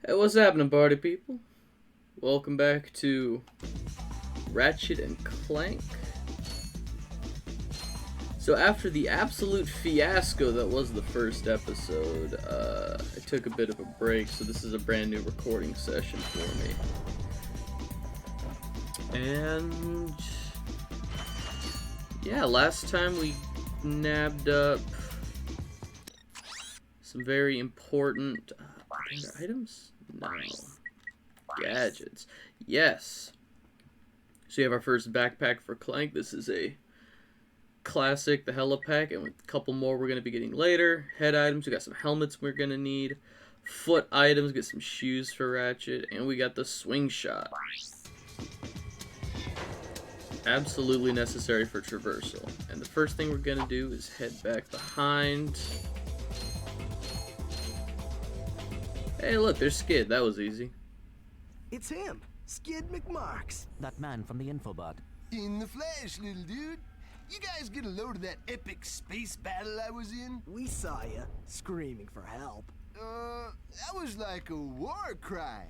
Hey, what's happening, party people? Welcome back to Ratchet and Clank. So after the absolute fiasco that was the first episode, I took a bit of a break, so this is a brand new recording session for me. And yeah, last time we nabbed up some very important items? No. Gadgets. Yes. So you have our first backpack for Clank. This is a classic, the Helipack, and a couple more we're going to be getting later. Head items, we got some helmets we're going to need. Foot items, get some shoes for Ratchet, and we got the swing shot. Absolutely necessary for traversal. And the first thing we're going to do is head back behind. Hey, look, there's Skid. That was easy. It's him, Skid McMarks. That man from the infobot. In the flesh, little dude. You guys get a load of that epic space battle I was in? We saw you, screaming for help. That was like a war cry.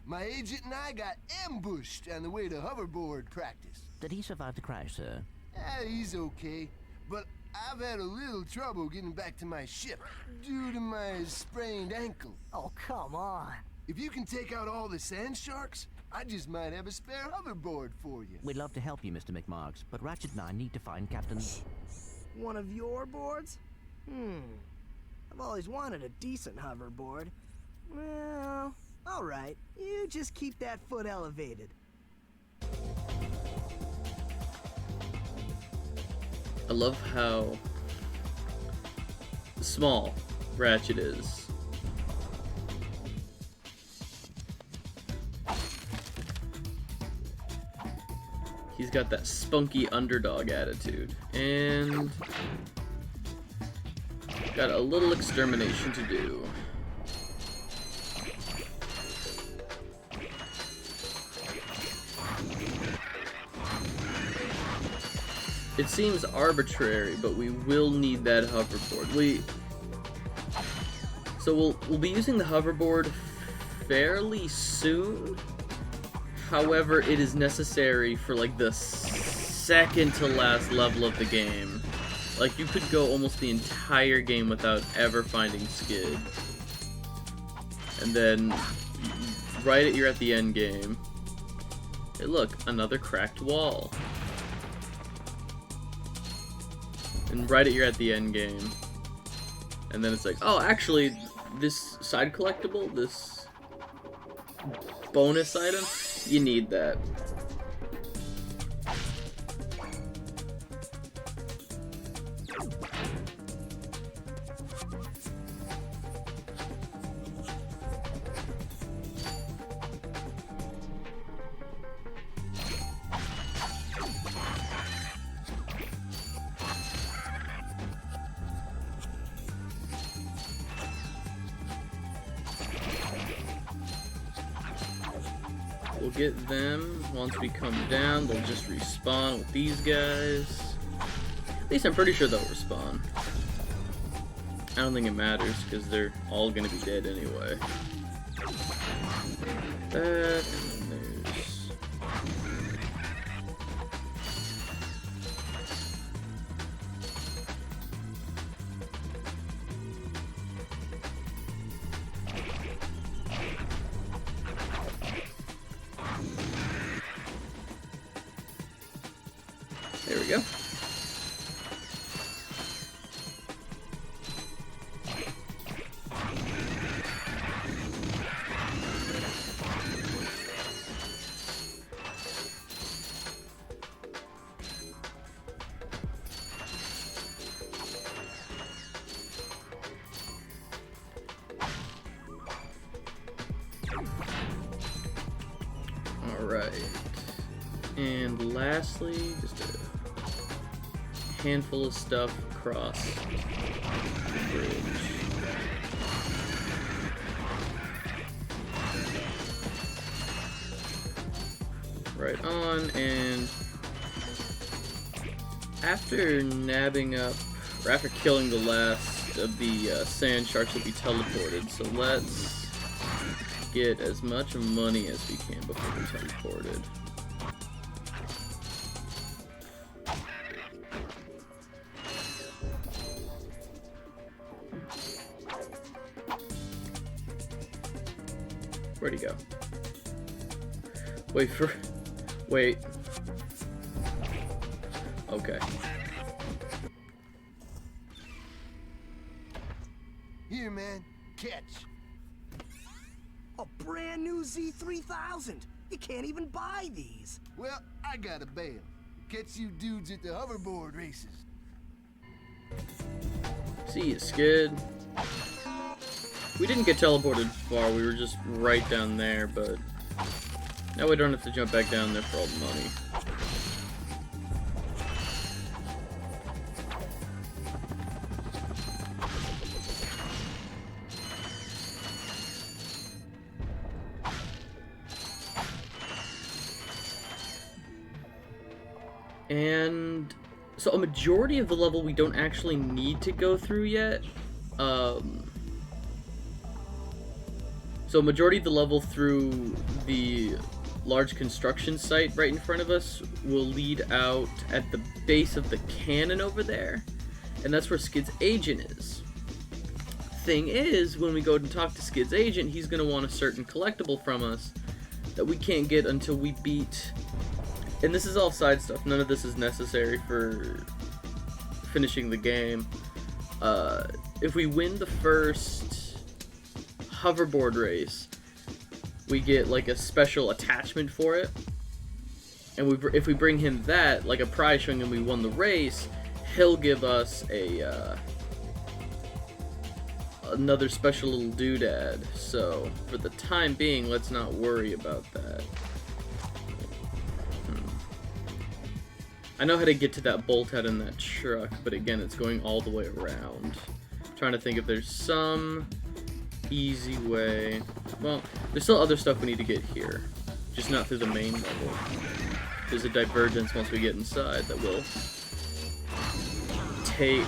My agent and I got ambushed on the way to hoverboard practice. Did he survive the crash, sir? He's okay, but I've had a little trouble getting back to my ship due to my sprained ankle. Oh, come on. If you can take out all the sand sharks, I just might have a spare hoverboard for you. We'd love to help you, Mr. McMarks, but Ratchet and I need to find Captain... One of your boards? I've always wanted a decent hoverboard. Well, alright. You just keep that foot elevated. I love how small Ratchet is. He's got that spunky underdog attitude. And got a little extermination to do. It seems arbitrary, but we will need that hoverboard. So we'll be using the hoverboard fairly soon. However, it is necessary for like the second to last level of the game. Like, you could go almost the entire game without ever finding Skid. And then you're at the end game. Hey, look, another cracked wall. And you're at the end game. And then it's like, oh, actually, this side collectible, this bonus item, you need that. We'll get them. Once we come down, they'll just respawn with these guys. At least I'm pretty sure they'll respawn. I don't think it matters, because they're all gonna be dead anyway. That, and then there's... There we go. All right. And lastly, just a handful of stuff across the bridge. Right on, and after nabbing up, or after killing the last of the sand sharks, will be teleported. So let's get as much money as we can before we're teleported. Where'd he go? Wait. Okay. Here, man. Catch. A brand new Z3000. You can't even buy these. Well, I got a bail. Catch you dudes at the hoverboard races. See you, Skid. We didn't get teleported far, we were just right down there, but now we don't have to jump back down there for all the money. And so a majority of the level we don't actually need to go through yet. So a majority of the level through the large construction site right in front of us will lead out at the base of the cannon over there. And that's where Skid's agent is. Thing is, when we go and talk to Skid's agent, he's going to want a certain collectible from us that we can't get until we beat... And this is all side stuff. None of this is necessary for finishing the game. If we win the first hoverboard race, we get like a special attachment for it. And if we bring him that, like a prize showing him we won the race, he'll give us a another special little doodad. So for the time being, let's not worry about that. I know how to get to that bolt head in that truck, but again, it's going all the way around. I'm trying to think if there's some easy way. Well, there's still other stuff we need to get here, just not through the main level. There's a divergence once we get inside that will take,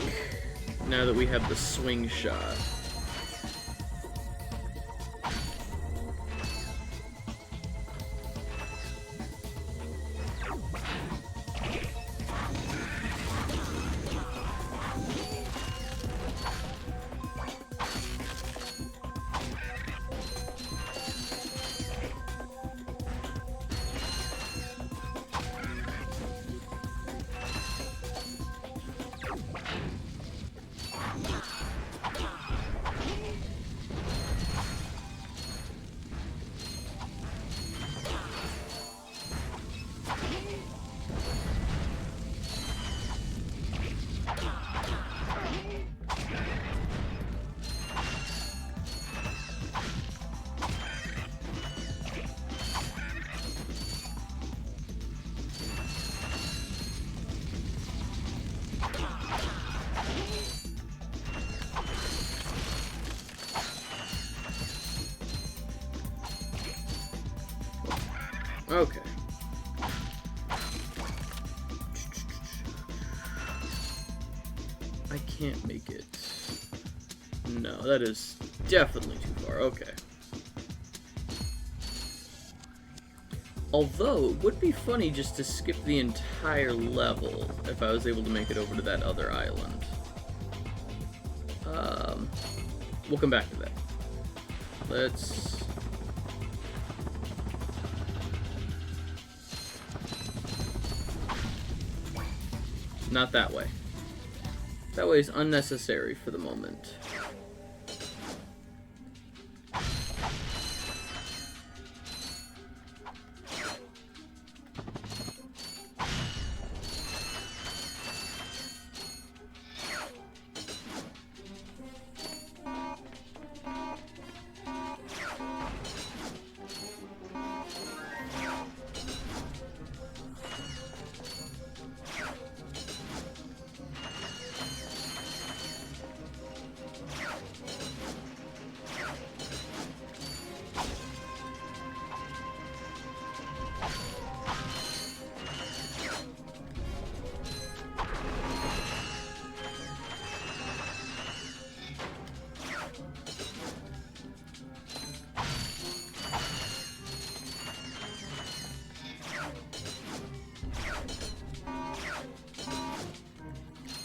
now that we have the swing shot. Okay. I can't make it. No, that is definitely too far. Okay. Although, it would be funny just to skip the entire level if I was able to make it over to that other island. We'll come back to that. Let's... Not that way. That way is unnecessary for the moment.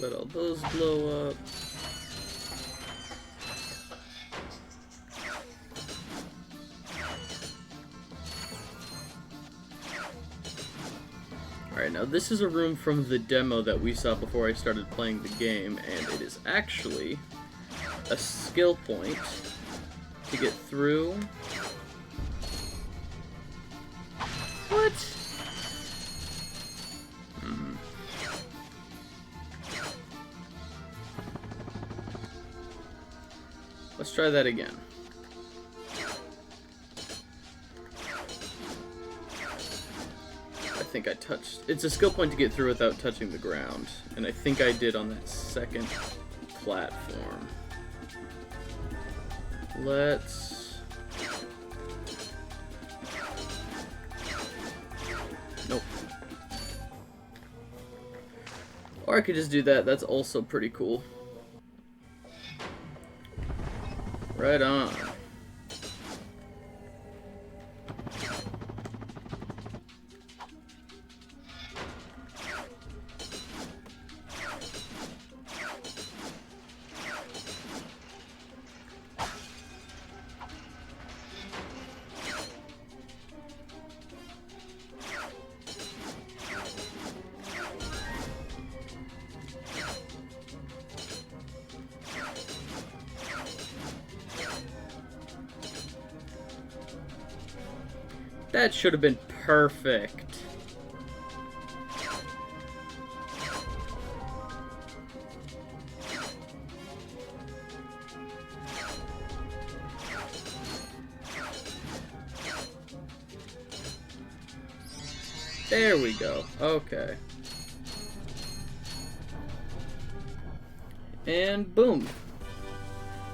Let all those blow up. Alright, now this is a room from the demo that we saw before I started playing the game, and it is actually a skill point to get through. What? Let's try that again. I think I touched... It's a skill point to get through without touching the ground, and I think I did on that second platform. Let's... Nope. Or I could just do that. That's also pretty cool. Right on. That should have been perfect. There we go. Okay. And boom.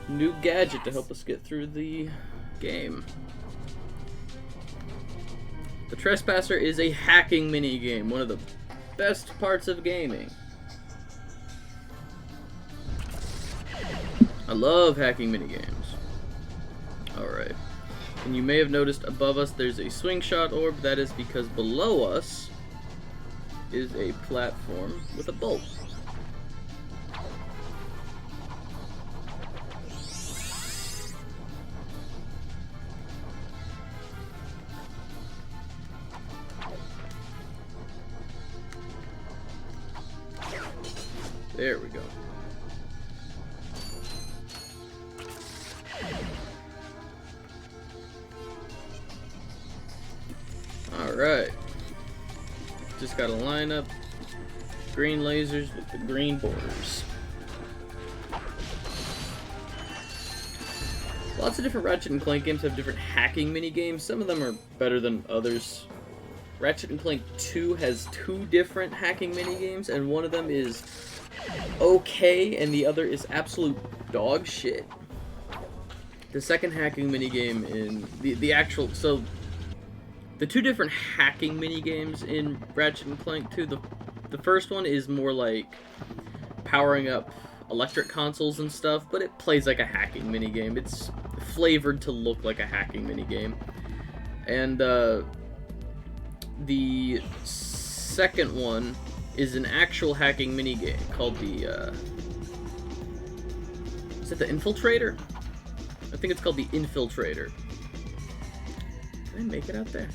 New gadget to help us get through the game. The Trespasser is a hacking minigame, one of the best parts of gaming. I love hacking minigames. Alright. And you may have noticed above us there's a swing shot orb. That is because below us is a platform with a bolt. There we go. Alright. Just gotta line up green lasers with the green borders. Lots of different Ratchet and Clank games have different hacking mini-games. Some of them are better than others. Ratchet and Clank 2 has 2 different hacking mini-games, and one of them is okay, and the other is absolute dog shit. The second hacking minigame in the actual... So, the 2 different hacking minigames in Ratchet and Clank 2, the first one is more like powering up electric consoles and stuff, but it plays like a hacking minigame. It's flavored to look like a hacking minigame. And the second one is an actual hacking minigame called the, is it the Infiltrator? I think it's called the Infiltrator. Can I make it out there?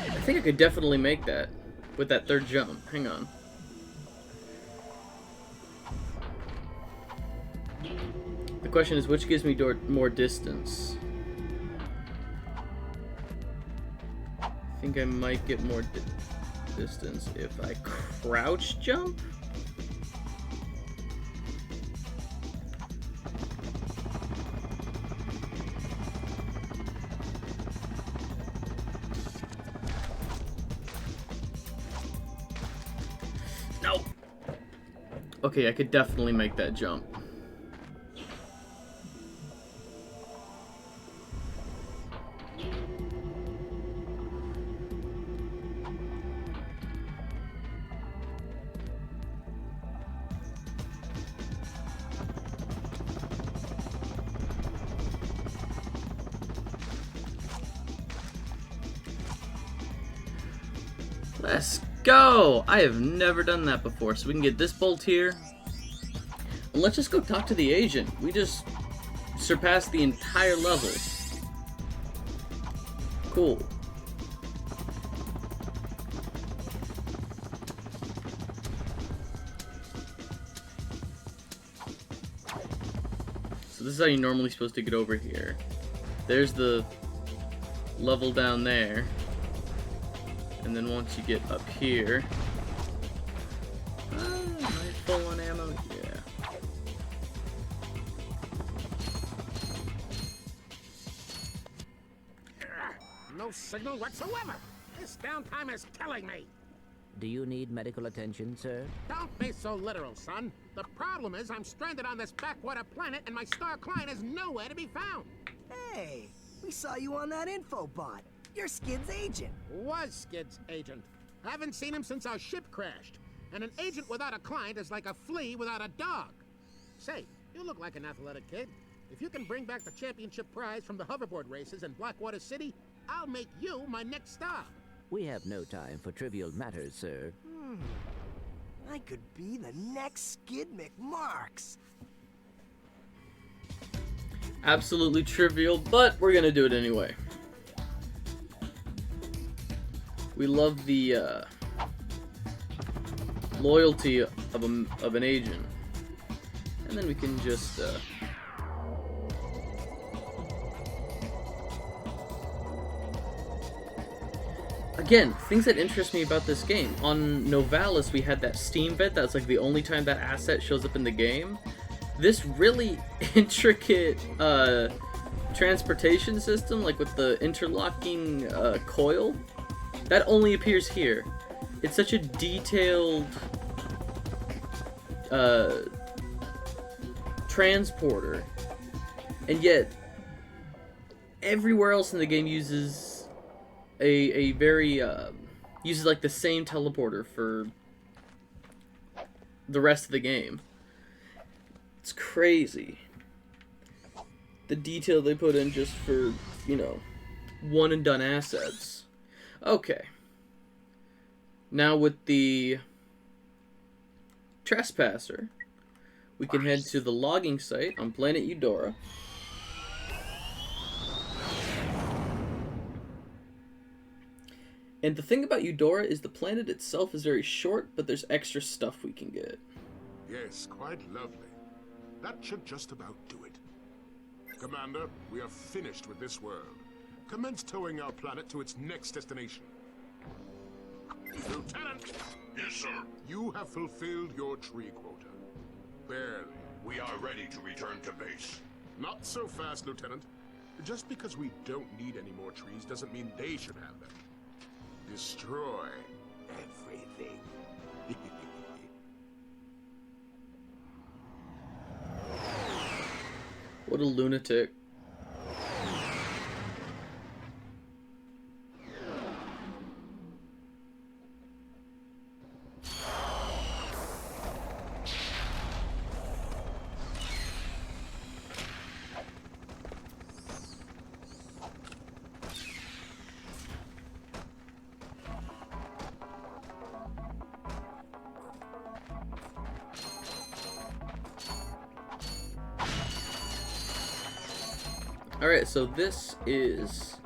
I think I could definitely make that with that third jump. Hang on. The question is, which gives me more distance? I think I might get more distance if I crouch jump? No! Okay, I could definitely make that jump. Let's go! I have never done that before, so we can get this bolt here. And let's just go talk to the agent. We just surpassed the entire level. Cool. So this is how you're normally supposed to get over here. There's the level down there. And then once you get up here... am I full on ammo? Yeah. No signal whatsoever. This downtime is killing me. Do you need medical attention, sir? Don't be so literal, son. The problem is I'm stranded on this backwater planet and my star client is nowhere to be found. Hey, we saw you on that info bot. You're Skid's agent. Was Skid's agent. Haven't seen him since our ship crashed. And an agent without a client is like a flea without a dog. Say, you look like an athletic kid. If you can bring back the championship prize from the hoverboard races in Blackwater City, I'll make you my next star. We have no time for trivial matters, sir. I could be the next Skid McMarks. Absolutely trivial, but we're gonna do it anyway. We love the loyalty of an agent, and then we can just again, things that interest me about this game. On Novalis, we had that steam vent. That's like the only time that asset shows up in the game. This really intricate transportation system, like with the interlocking coil, that only appears here. It's such a detailed transporter, and yet everywhere else in the game uses a very uses like the same teleporter for the rest of the game. It's crazy the detail they put in just for, you know, one and done assets. Okay. Now with the Trespasser, we can head to the logging site on planet Eudora. And the thing about Eudora is the planet itself is very short, but there's extra stuff we can get. Yes, quite lovely. That should just about do it. Commander, we are finished with this world. Commence towing our planet to its next destination. Lieutenant! Yes, sir. You have fulfilled your tree quota. Barely. We are ready to return to base. Not so fast, Lieutenant. Just because we don't need any more trees doesn't mean they should have them. Destroy everything. What a lunatic. Alright, so this is...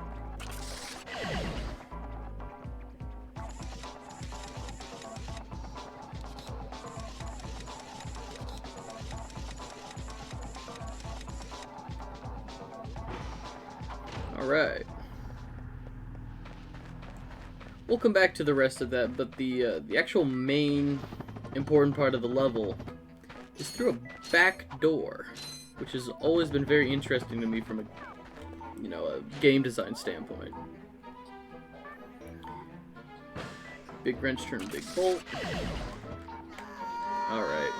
Alright. We'll come back to the rest of that, but the actual main important part of the level is through a back door, which has always been very interesting to me from a, you know, a game design standpoint. Big wrench turn big bolt. Alright.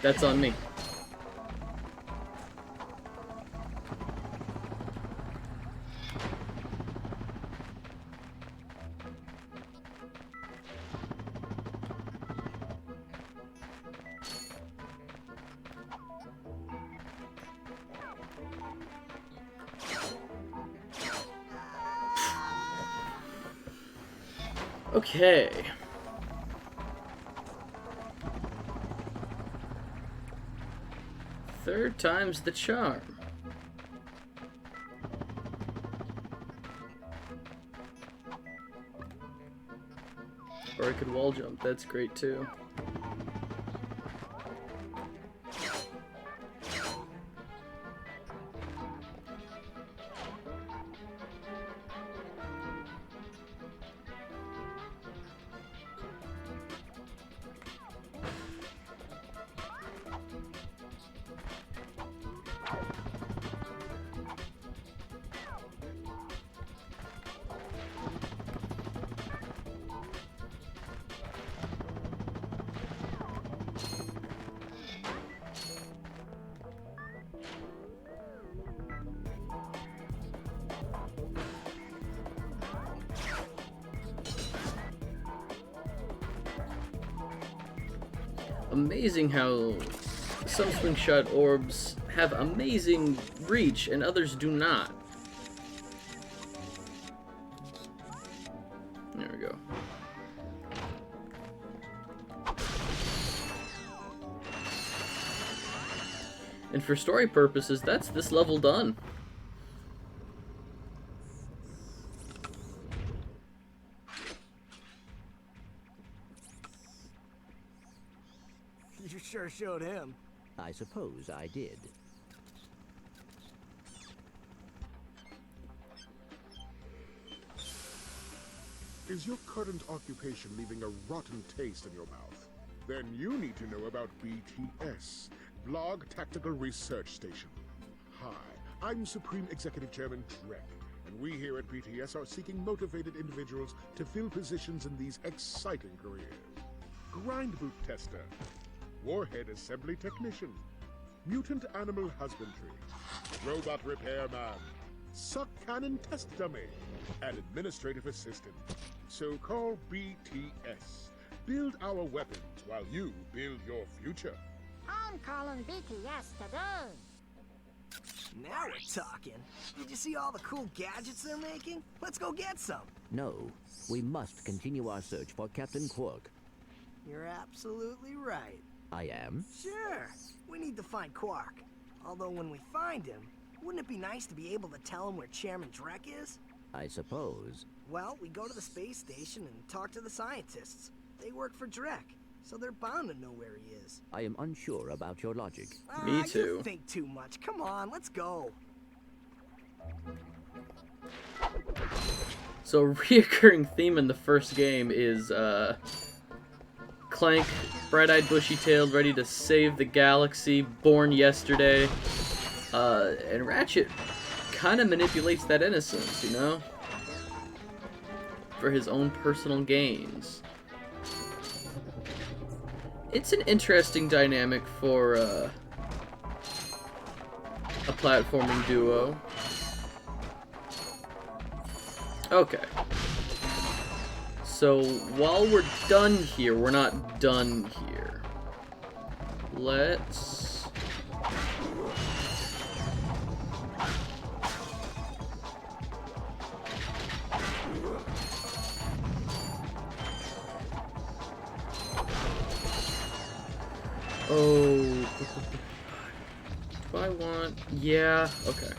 That's on me. Okay. Third time's the charm. Or I could wall jump, that's great too. Amazing how some swing shot orbs have amazing reach and others do not. There we go. And for story purposes, that's this level done. You sure showed him. I suppose I did. Is your current occupation leaving a rotten taste in your mouth? Then you need to know about BTS, Blog Tactical Research Station. Hi, I'm Supreme Executive Chairman Trek, and we here at BTS are seeking motivated individuals to fill positions in these exciting careers. Grind boot tester, warhead assembly technician, mutant animal husbandry, robot repairman, suck cannon test dummy, and administrative assistant. So call BTS. Build our weapons while you build your future. I'm calling BTS today. Now we're talking. Did you see all the cool gadgets they're making? Let's go get some. No, we must continue our search for Captain Quark. You're absolutely right. I am? Sure. We need to find Quark. Although when we find him, wouldn't it be nice to be able to tell him where Chairman Drek is? I suppose. Well, we go to the space station and talk to the scientists. They work for Drek, so they're bound to know where he is. I am unsure about your logic. Me too. You think too much. Come on, let's go. So a reoccurring theme in the first game is Clank, bright-eyed, bushy-tailed, ready to save the galaxy, born yesterday. And Ratchet kind of manipulates that innocence, you know? For his own personal gains. It's an interesting dynamic for a platforming duo. Okay. So, while we're done here, we're not done here. Let's... Oh, do I want... Yeah, okay.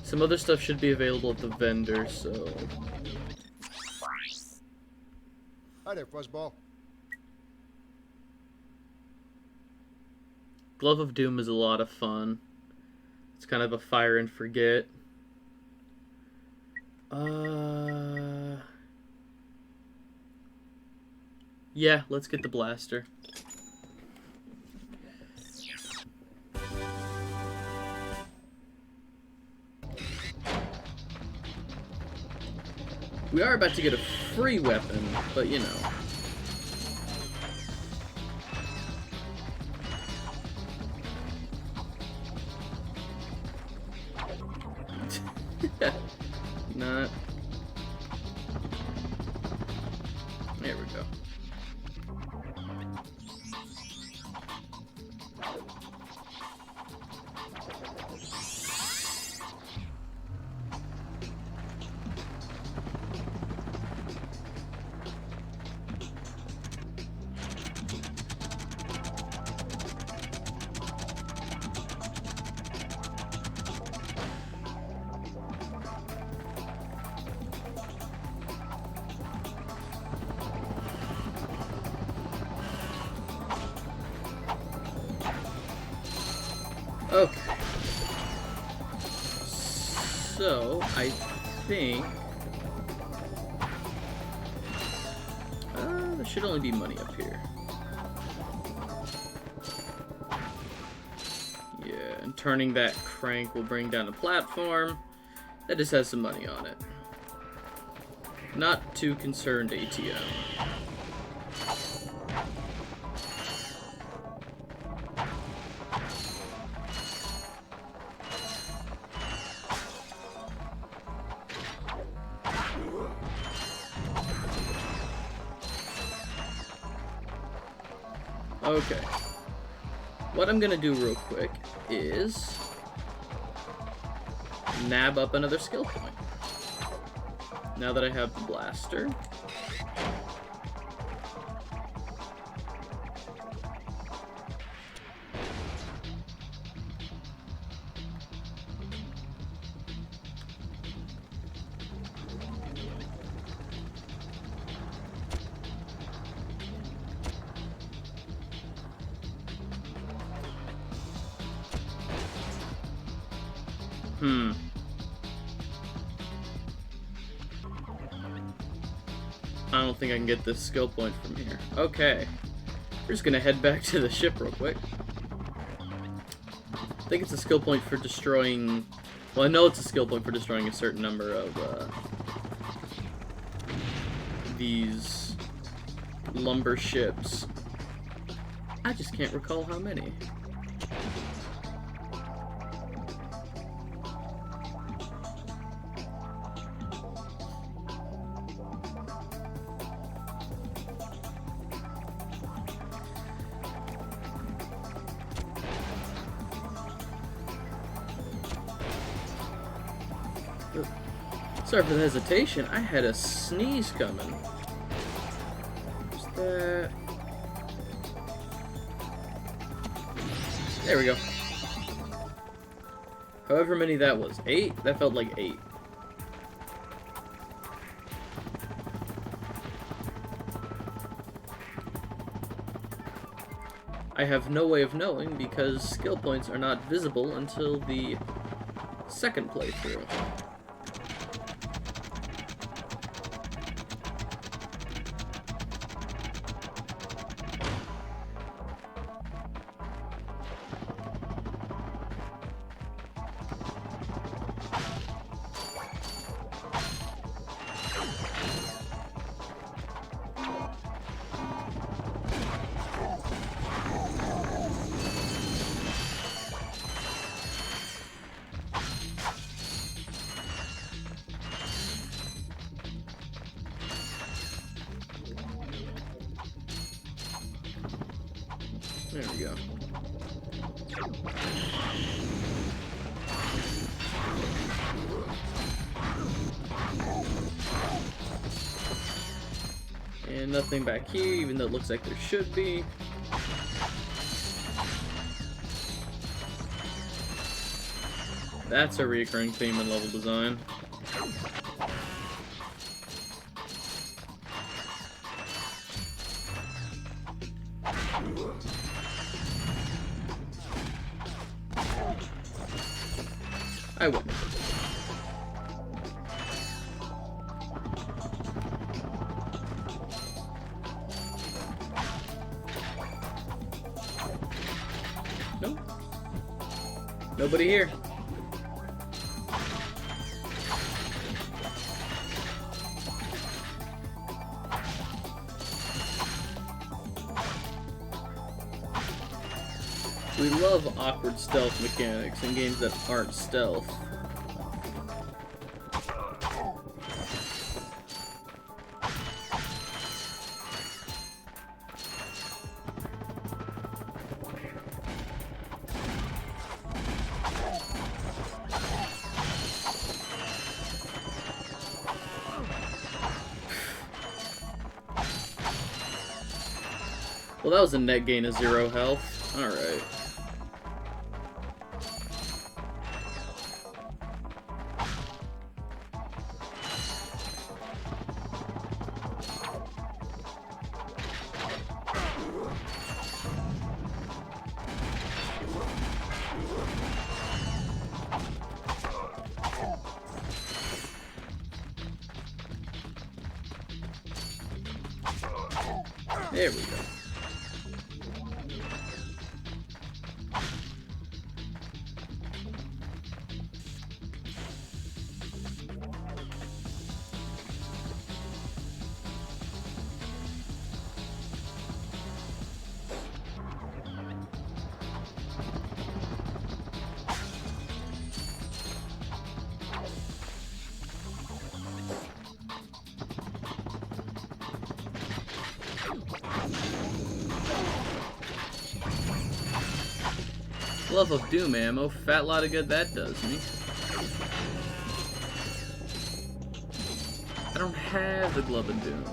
Some other stuff should be available at the vendor, so... Hi there, Fuzzball. Glove of Doom is a lot of fun. It's kind of a fire and forget. Yeah, let's get the blaster. We are about to get a free weapon, but you know. Not. There we go. So, I think... there should only be money up here. Yeah, and turning that crank will bring down a platform that just has some money on it. Not too concerned, ATM. Okay. What I'm gonna do real quick is nab up another skill point. Now that I have the blaster. I don't think I can get this skill point from here. Okay. We're just gonna head back to the ship real quick. I think it's a skill point for destroying... Well, I know it's a skill point for destroying a certain number of these lumber ships. I just can't recall how many. Sorry for the hesitation. I had a sneeze coming. What's that? There we go. However many that was. 8? That felt like 8. I have no way of knowing because skill points are not visible until the second playthrough. There we go. And nothing back here, even though it looks like there should be. That's a recurring theme in level design. I win. Nope. Nobody here. We love awkward stealth mechanics in games that aren't stealth. Well, that was a net gain of 0 health. Alright. There we go. Glove of Doom ammo, fat lot of good that does me. I don't have the Glove of Doom.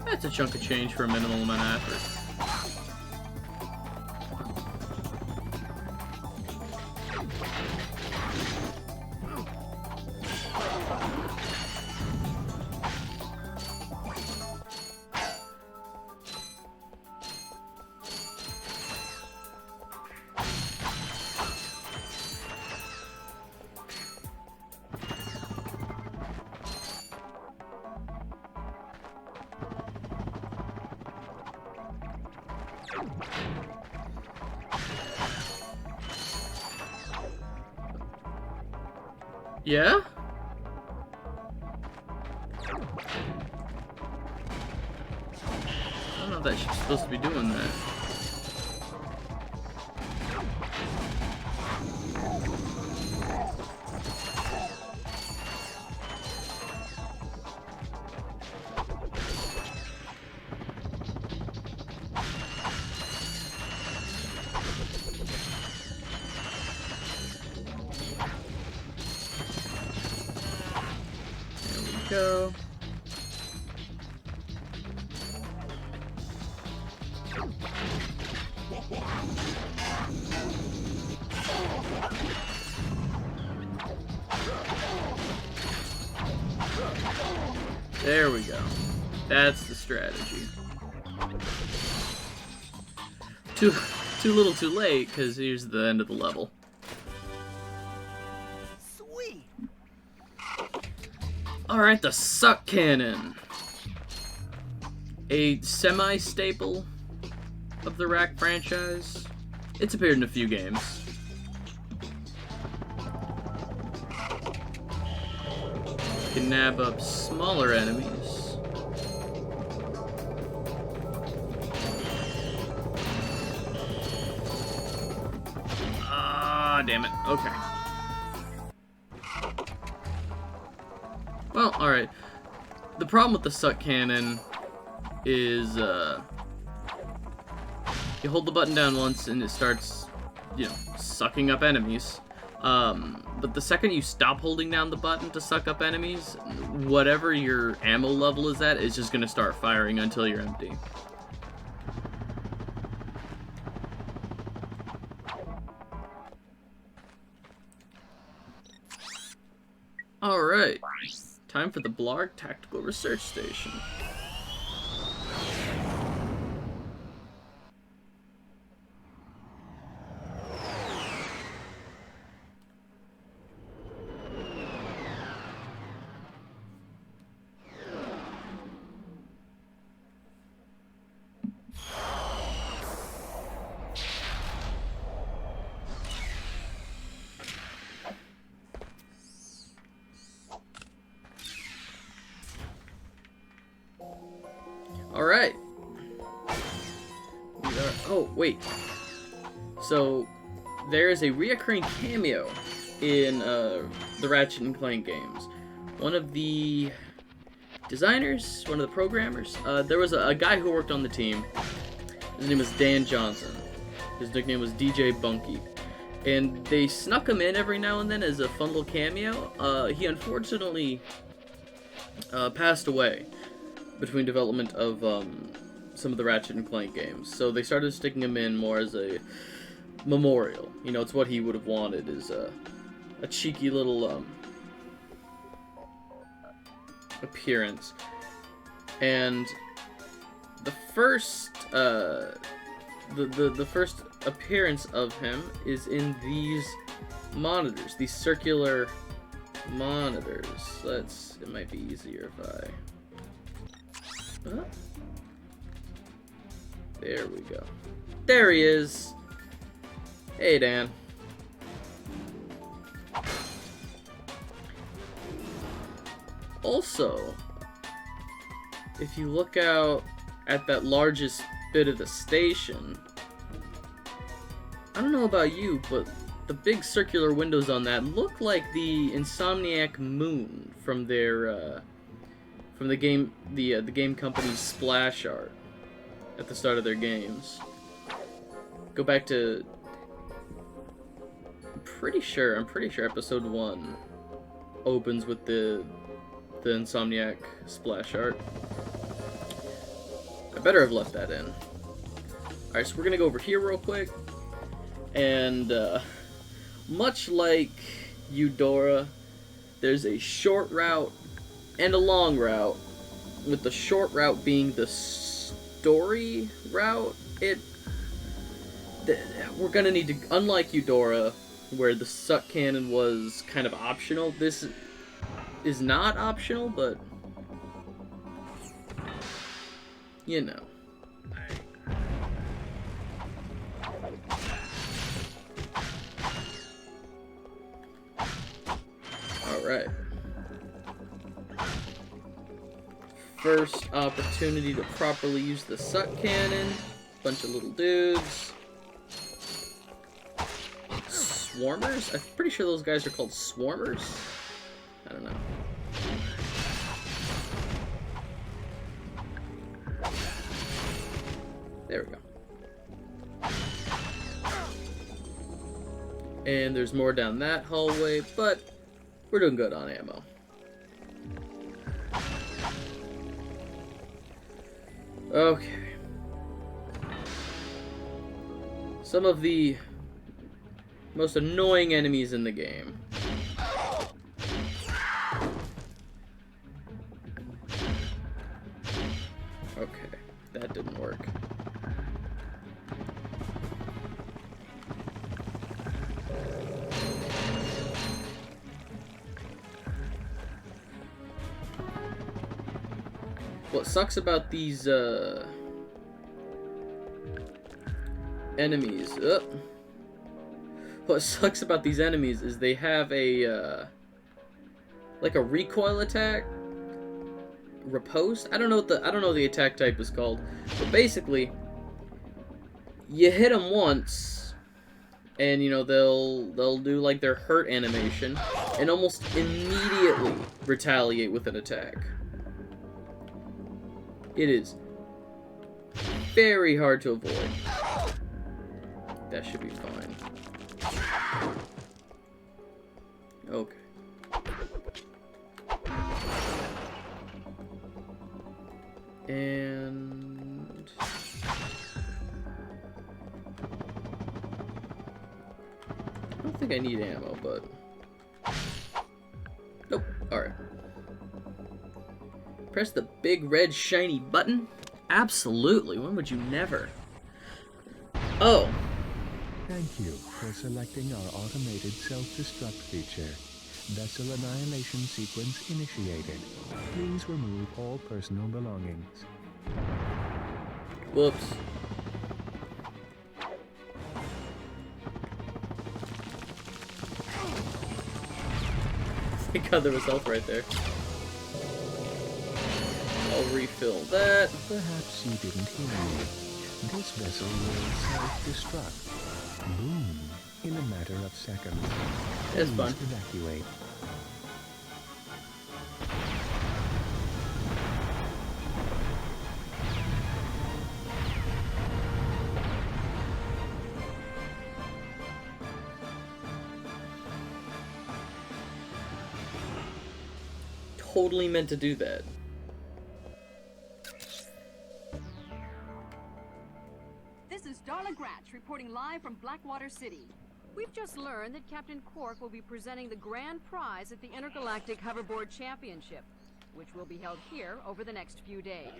That's a chunk of change for a minimal amount of effort. Yeah? I don't know if that ship's supposed to be doing that. Go. There we go. That's the strategy. Too little too late, because here's the end of the level. Alright, the Suck Cannon. A semi-staple of the Rack franchise. It's appeared in a few games. You can nab up smaller enemies. Ah, damn it. Okay. Well, alright. The problem with the Suck Cannon is, you hold the button down once and it starts, you know, sucking up enemies. But the second you stop holding down the button to suck up enemies, whatever your ammo level is at is just gonna start firing until you're empty. Alright. Time for the Blarg Tactical Research Station. Alright. Oh, wait. So, there is a reoccurring cameo in the Ratchet and Clank games. One of the designers, one of the programmers, there was a guy who worked on the team. His name was Dan Johnson. His nickname was DJ Bunky. And they snuck him in every now and then as a fun little cameo. He unfortunately passed away between development of some of the Ratchet and Clank games. So they started sticking him in more as a memorial. You know, it's what he would have wanted, is a cheeky little appearance. And the first the first appearance of him is in these monitors, these circular monitors. It might be easier if I... There we go. There he is. Hey, Dan. Also, if you look out at that largest bit of the station, I don't know about you, but the big circular windows on that look like the Insomniac moon from their from the game company's splash art at the start of their games. Go back to I'm pretty sure episode 1 opens with the Insomniac splash art. I better have left that in. Alright, so we're gonna go over here real quick. And much like Eudora, there's a short route and a long route, with the short route being the story route. We're gonna need to, unlike Eudora, where the suck cannon was kind of optional, this is not optional, but you know. Alright. First opportunity to properly use the suck cannon. Bunch of little dudes. Swarmers? I'm pretty sure those guys are called swarmers. I don't know. There we go. And there's more down that hallway, but we're doing good on ammo. Okay. Some of the most annoying enemies in the game. Okay, that didn't work. What sucks about these enemies? What sucks about these enemies is they have a like a recoil attack, riposte. I don't know what the attack type is called, but basically, you hit them once, and you know they'll do like their hurt animation, and almost immediately retaliate with an attack. It is very hard to avoid. That should be fine. Okay. And I don't think I need ammo, but nope. Alright. Press the big red shiny button? Absolutely. When would you never? Oh. Thank you for selecting our automated self-destruct feature. Vessel annihilation sequence initiated. Please remove all personal belongings. Whoops. Thank God there was health right there. I'll refill that. Perhaps you didn't hear me. This vessel will self-destruct. Boom. In a matter of seconds. That's Please fun. Evacuate. Totally meant to do that. This is Darla Gratch reporting live from Blackwater City. We've just learned that Captain Quark will be presenting the grand prize at the Intergalactic Hoverboard Championship, which will be held here over the next few days.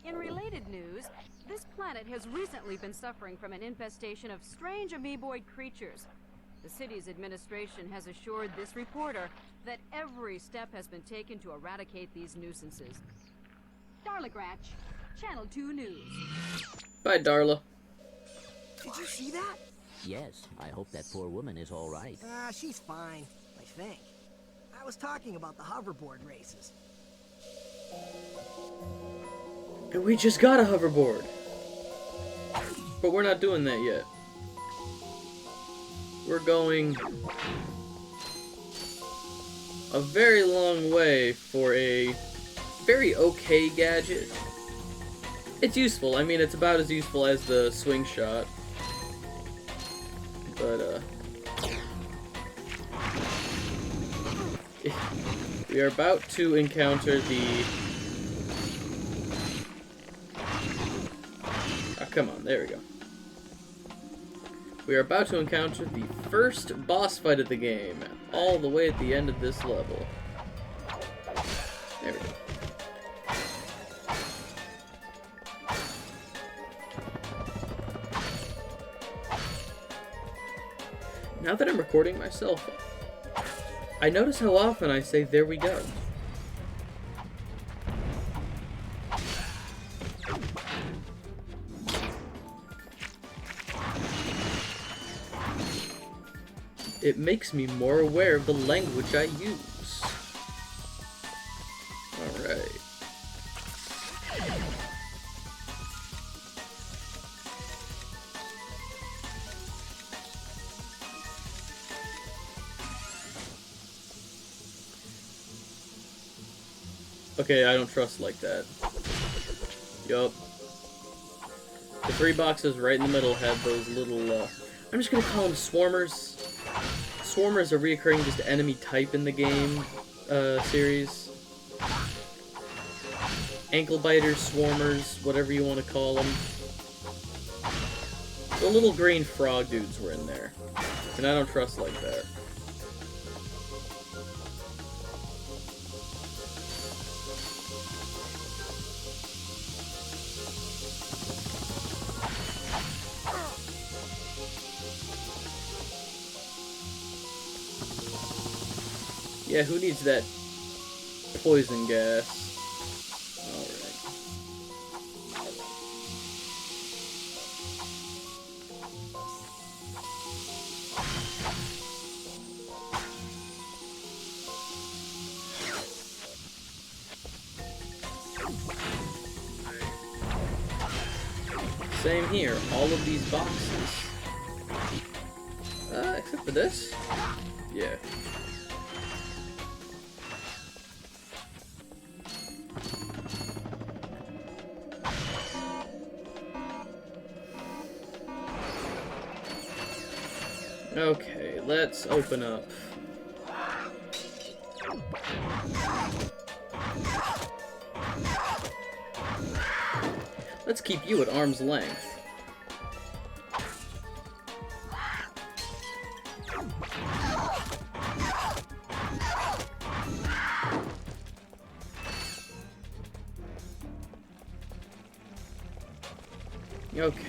In related news, this planet has recently been suffering from an infestation of strange amoeboid creatures. The city's administration has assured this reporter that every step has been taken to eradicate these nuisances. Darla Gratch, Channel 2 News. Bye, Darla. Did you see that? Yes, I hope that poor woman is all right. She's fine, I think. I was talking about the hoverboard races. And we just got a hoverboard. But we're not doing that yet. We're going a very long way for a very okay gadget. It's useful. I mean, it's about as useful as the swing shot. But, we are about to encounter the... Ah, come on, there we go. We are about to encounter the first boss fight of the game, all the way at the end of this level. There we go. Now that I'm recording myself, I notice how often I say, "There we go." It makes me more aware of the language I use. Alright. Okay, I don't trust like that. Yup. The 3 boxes right in the middle have those little, I'm just gonna call them swarmers. Swarmers are reoccurring just enemy type in the game, series. Ankle biters, swarmers, whatever you want to call them. The little green frog dudes were in there. And I don't trust like that. Yeah, who needs that poison gas? Alright. Same here, all of these boxes. Except for this? Yeah. Okay, let's open up. Let's keep you at arm's length. Okay.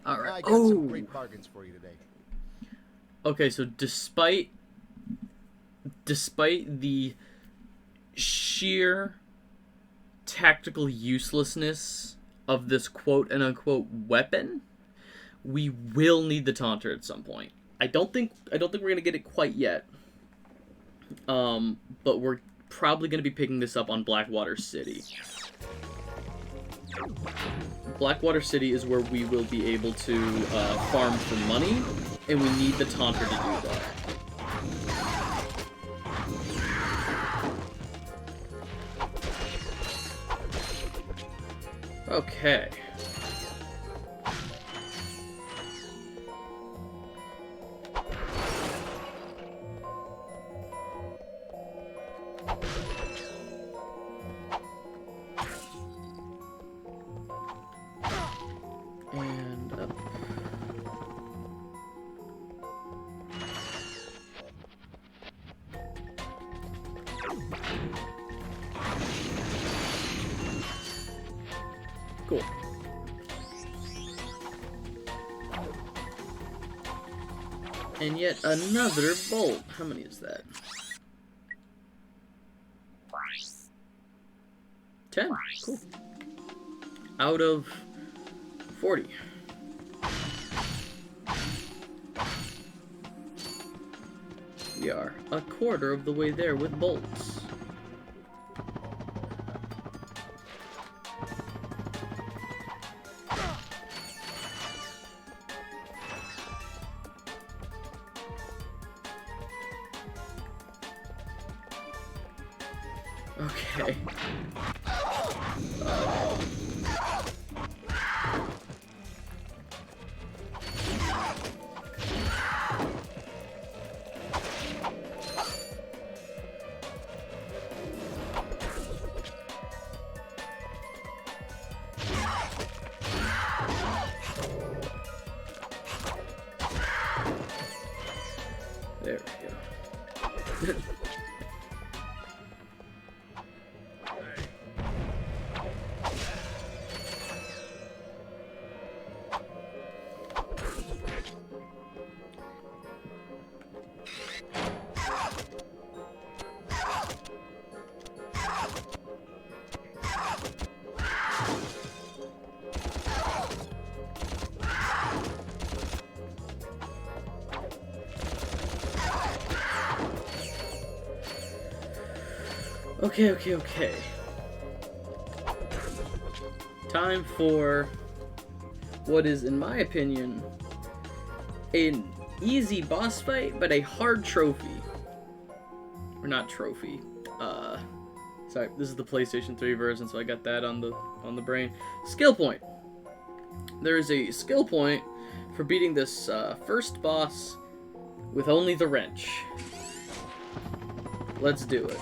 Alright. I got some great bargains for you today. Okay, so despite the sheer tactical uselessness of this quote and unquote weapon, we will need the taunter at some point. I don't think we're gonna get it quite yet. But probably going to be picking this up on Blackwater City. Blackwater City is where we will be able to farm for money, and we need the Taunter to do that. Okay. And up. Cool. And yet another bolt. How many is that? 10. Cool. Out of 40. We are a quarter of the way there with bolts. Okay. There we go. Okay. Time for what is, in my opinion, an easy boss fight, but a hard trophy. Or not trophy. Sorry, this is the PlayStation 3 version, so I got that on the brain. Skill point. There is a skill point for beating this first boss with only the wrench. Let's do it.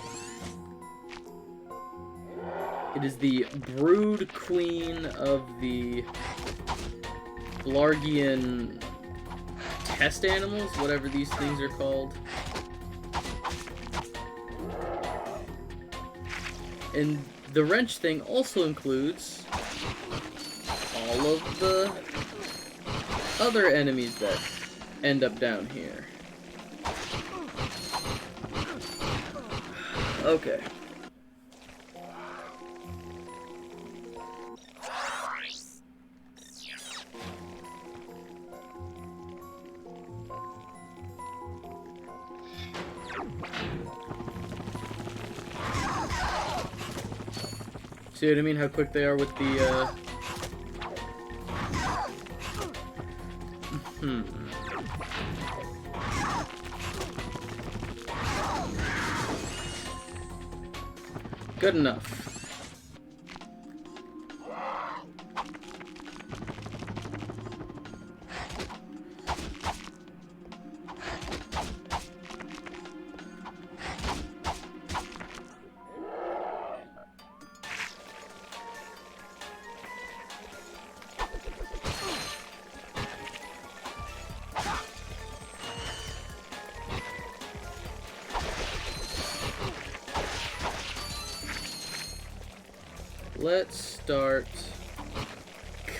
It is the Brood Queen of the Blargian test animals, whatever these things are called. And the wrench thing also includes all of the other enemies that end up down here. Okay. See what I mean? How quick they are with the, Good enough. Let's start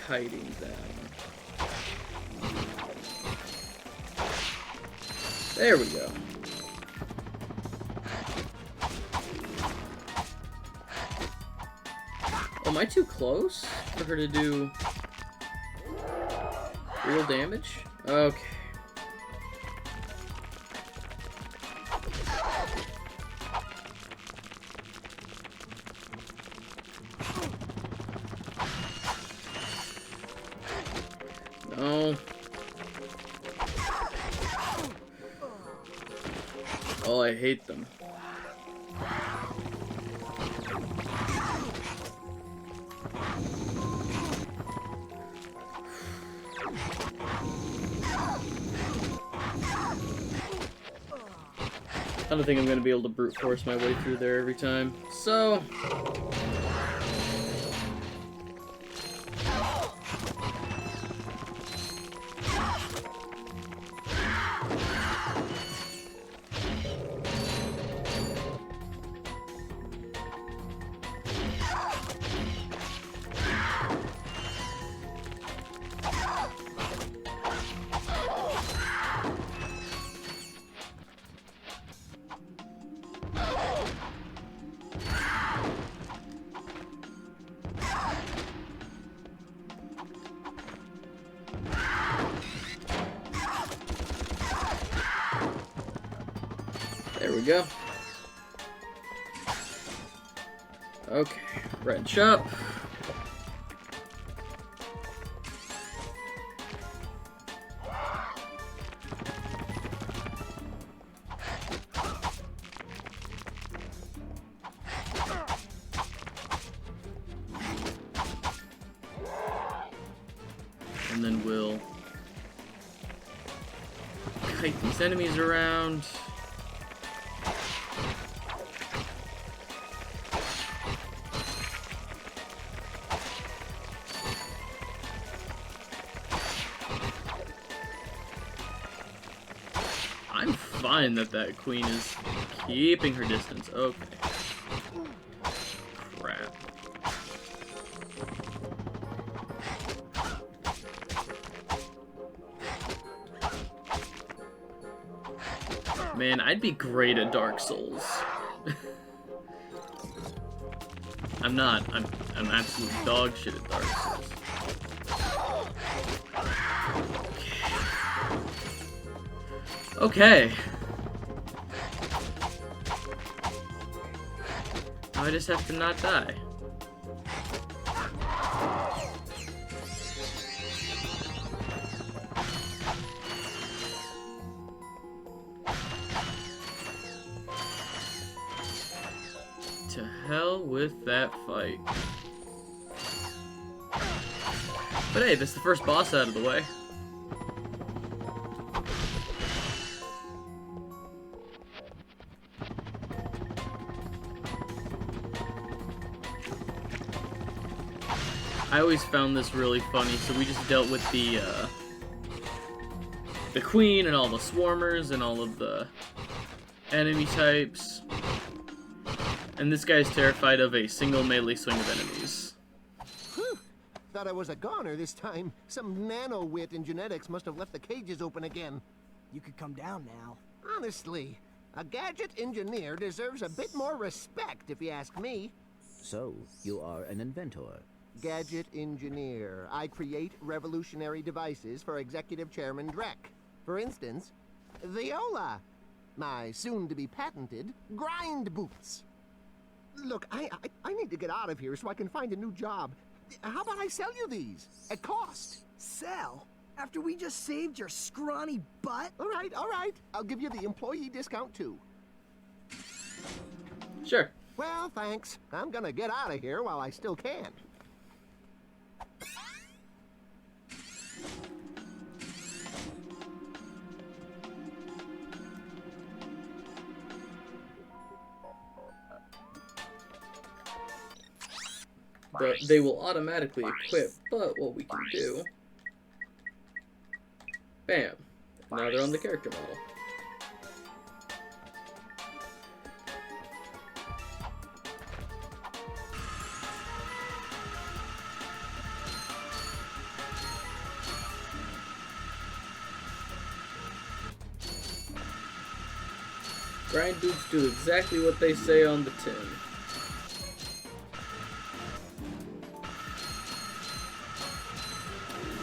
kiting them. There we go. Oh, am I too close for her to do real damage? Okay. I hate them. I don't think I'm going to be able to brute force my way through there every time. So... there we go. Okay, wrench up. And then we'll kite these enemies around. I'm fine that queen is keeping her distance. Okay. Crap. Man, I'd be great at Dark Souls. I'm not. I'm absolute dog shit at Dark Souls. Okay. Now I just have to not die. To hell with that fight. But hey, that's the first boss out of the way. I always found this really funny, so we just dealt with the queen and all the swarmers and all of the enemy types. And this guy's terrified of a single melee swing of enemies. Whew. Thought I was a goner this time. Some nano-wit in genetics must have left the cages open again. You could come down now. Honestly, a gadget engineer deserves a bit more respect, if you ask me. So, you are an inventor. Gadget engineer. I create revolutionary devices for Executive Chairman Drek. For instance, Viola. My soon-to-be patented grind boots. Look, I need to get out of here so I can find a new job. How about I sell you these? At cost. Sell? After we just saved your scrawny butt? All right. I'll give you the employee discount, too. Sure. Well, thanks. I'm gonna get out of here while I still can. They will automatically equip, but what we can do... Bam. Now they're on the character model. Grind boots do exactly what they say on the tin.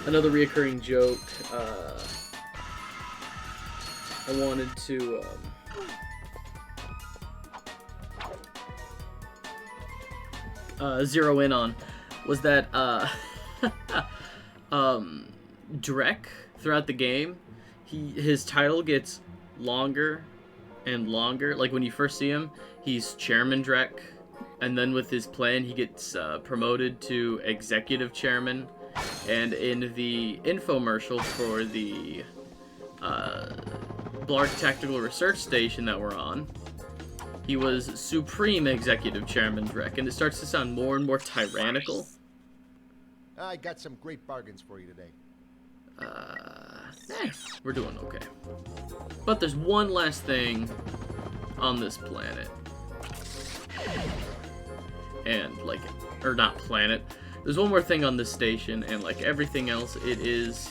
Another reoccurring joke, I wanted to, zero in on was that, Drek, throughout the game, his title gets longer and longer. Like when you first see him, he's Chairman Drek, and then with his plan, he gets promoted to Executive Chairman. And in the infomercial for the Blarg Tactical Research Station that we're on, he was Supreme Executive Chairman Drek, and it starts to sound more and more tyrannical. I got some great bargains for you today. We're doing okay. But there's one last thing on this planet. And, like, or not planet. There's one more thing on this station, and like everything else, it is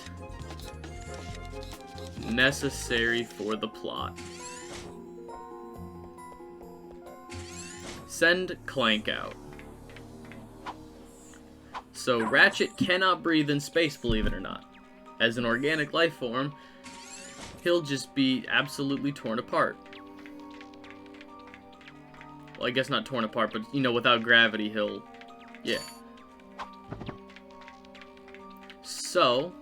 necessary for the plot. Send Clank out. So Ratchet cannot breathe in space, believe it or not. As an organic life form, he'll just be absolutely torn apart. Well, I guess not torn apart, but, you know, without gravity, he'll... yeah. So,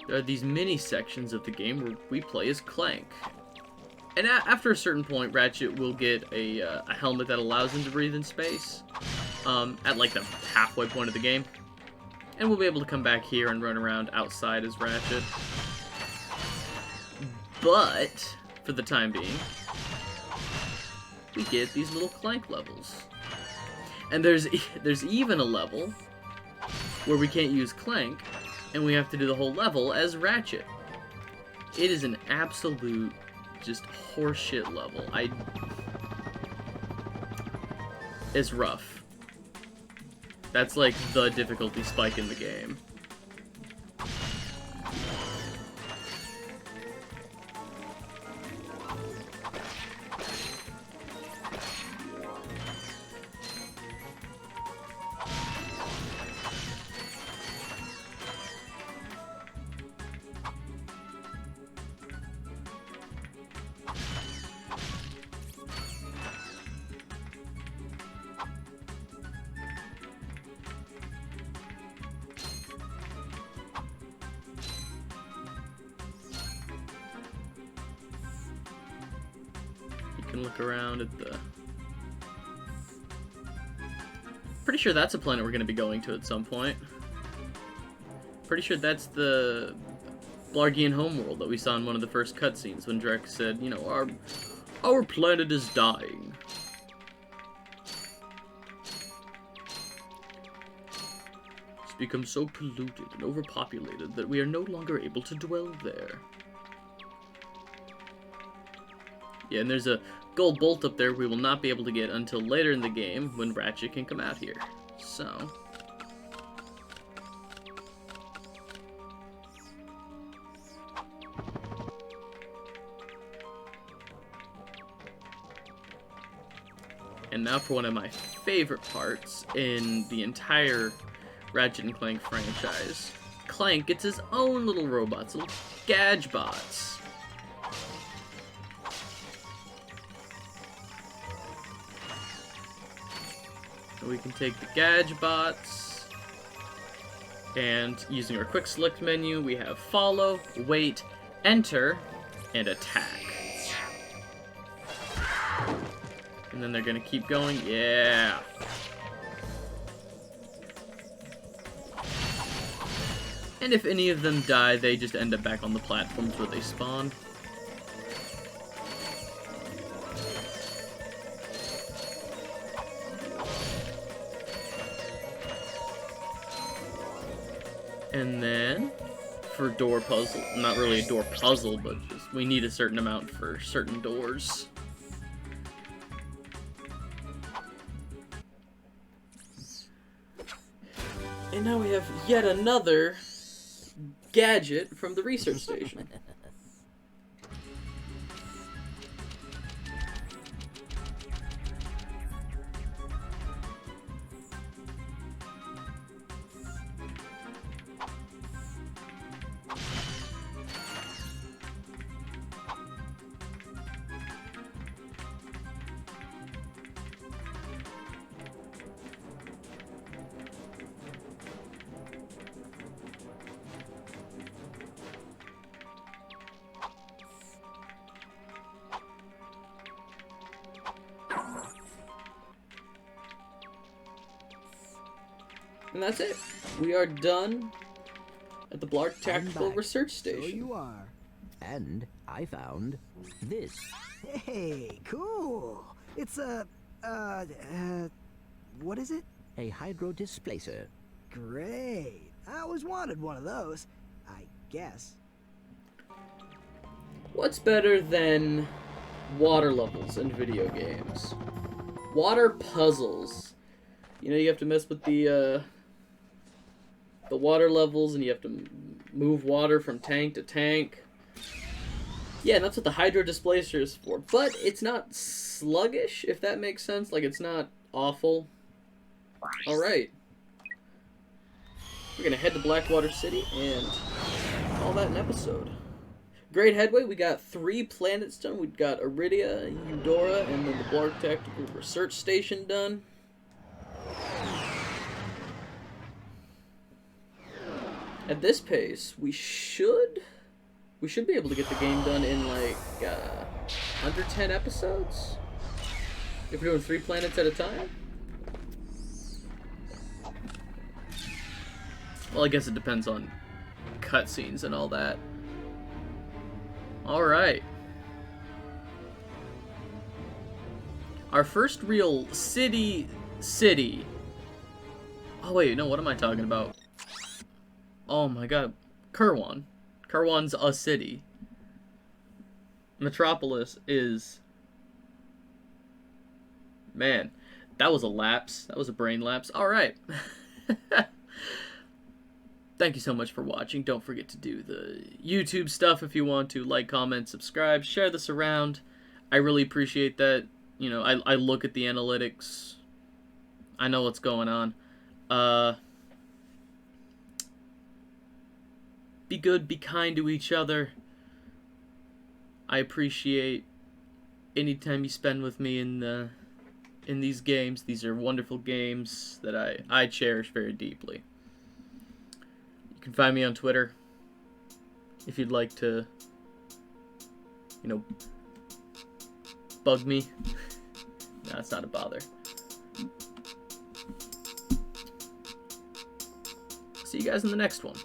there are these mini sections of the game where we play as Clank. And after a certain point, Ratchet will get a helmet that allows him to breathe in space. At like the halfway point of the game. And we'll be able to come back here and run around outside as Ratchet. But, for the time being, we get these little Clank levels. And there's even a level where we can't use Clank, and we have to do the whole level as Ratchet. It is an absolute, just horseshit level. It's rough. That's like the difficulty spike in the game. Can look around at the... Pretty sure that's a planet we're going to be going to at some point. Pretty sure that's the Blargian homeworld that we saw in one of the first cutscenes when Drek said, you know, our planet is dying. It's become so polluted and overpopulated that we are no longer able to dwell there. Yeah, and there's a gold bolt up there we will not be able to get until later in the game when Ratchet can come out here. So... and now for one of my favorite parts in the entire Ratchet and Clank franchise. Clank gets his own little robots, little Gadgebots. We can take the Gadgebots, and using our quick select menu, we have follow, wait, enter, and attack. And then they're gonna keep going. Yeah. And if any of them die, they just end up back on the platforms where they spawned. And then, for door puzzle, not really a door puzzle, but just we need a certain amount for certain doors. And now we have yet another gadget from the research station. And that's it. We are done at the Blarg Tactical back. Research So Station. you are. And I found this. Hey, cool. It's a, what is it? A hydro displacer. Great. I always wanted one of those, I guess. What's better than water levels in video games? Water puzzles. You know, you have to mess with the water levels, and you have to move water from tank to tank. Yeah, and that's what the hydro displacer is for. But it's not sluggish, if that makes sense. Like, it's not awful. Alright. We're gonna head to Blackwater City and call that an episode. Great headway. We got 3 planets done. We've got Iridia, Eudora, and then the Blarg Tactical Research Station done. At this pace, we should be able to get the game done in like under 10 episodes. If we're doing 3 planets at a time. Well, I guess it depends on cutscenes and all that. Alright. Our first real city. Oh wait, no, what am I talking about? Oh my god. Kirwan. Kirwan's a city. Metropolis is... Man, that was a lapse. That was a brain lapse. Alright. Thank you so much for watching. Don't forget to do the YouTube stuff if you want to. Like, comment, subscribe, share this around. I really appreciate that. You know, I look at the analytics. I know what's going on. Be good, be kind to each other. I appreciate any time you spend with me in these games. These are wonderful games that I cherish very deeply. You can find me on Twitter if you'd like to, you know, bug me. No, it's not a bother. See you guys in the next one.